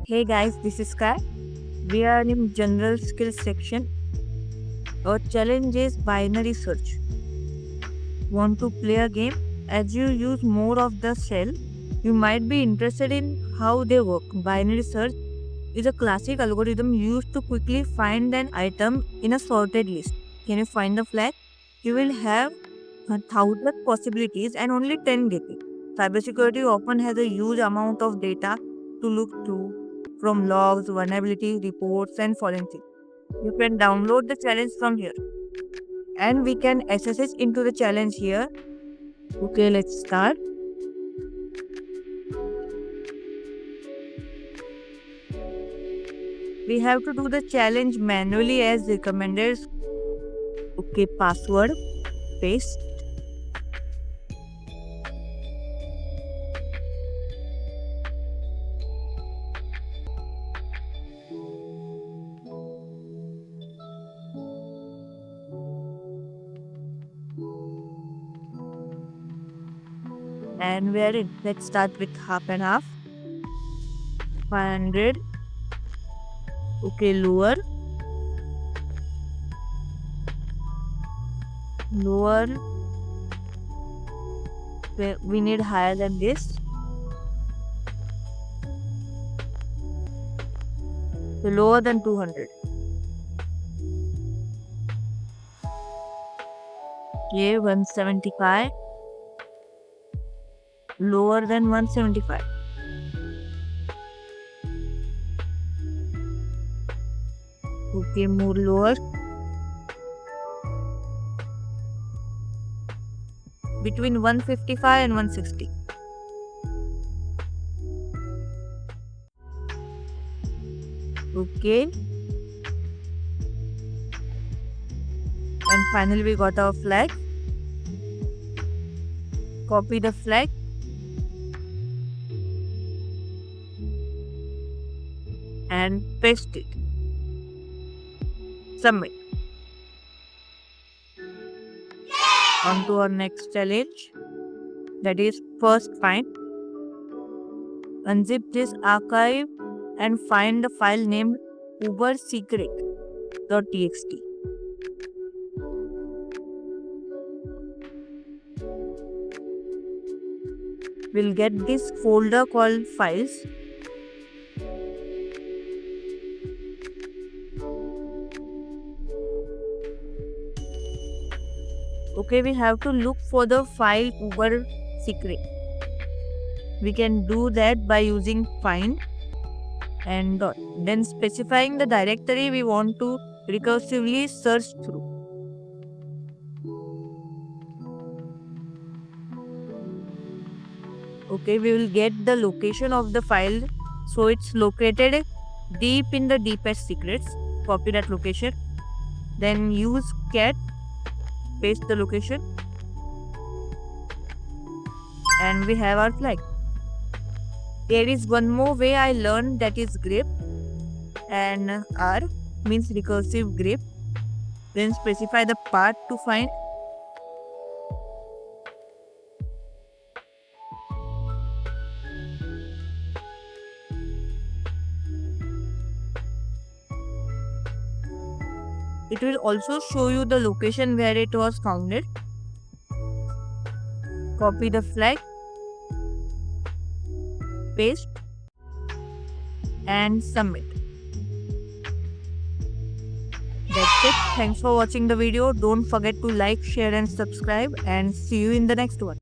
Hey guys, this is Sky. We are in general skills section. Our challenge is binary search. Want to play a game? As you use more of the shell, you might be interested in how they work. Binary search is a classic algorithm used to quickly find an item in a sorted list. Can you find the flag? You will have 1,000 possibilities and only 10 get it. Cybersecurity often has a huge amount of data to look through, from logs, vulnerability reports, and forensics. You can download the challenge from here and we can SSH into the challenge here. Okay, let's start. We have to do the challenge manually as recommended. Okay, password, paste. And we are in. Let's start with half and half. 500. Okay, lower. We need higher than this. So lower than 200. Okay, 175. Lower than 175. Okay, more lower. Between 155 and 160. Okay. And finally we got our flag. Copy the flag. And paste it. Submit. On to our next challenge, that is first find. Unzip this archive and find the file named ubersecret.txt. We'll get this folder called files. Okay, we have to look for the file uber secret. We can do that by using find and dot. Then specifying the directory we want to recursively search through. Okay, we will get the location of the file. So it's located deep in the deepest secrets. Copy that location. Then use cat. Paste the location. And we have our flag. There is one more way I learned, that is grep. And R means recursive grep. Then specify the path to find. It will also show you the location where it was founded. Copy the flag, paste, and submit. That's it. Thanks for watching the video. Don't forget to like, share, and subscribe, and see you in the next one.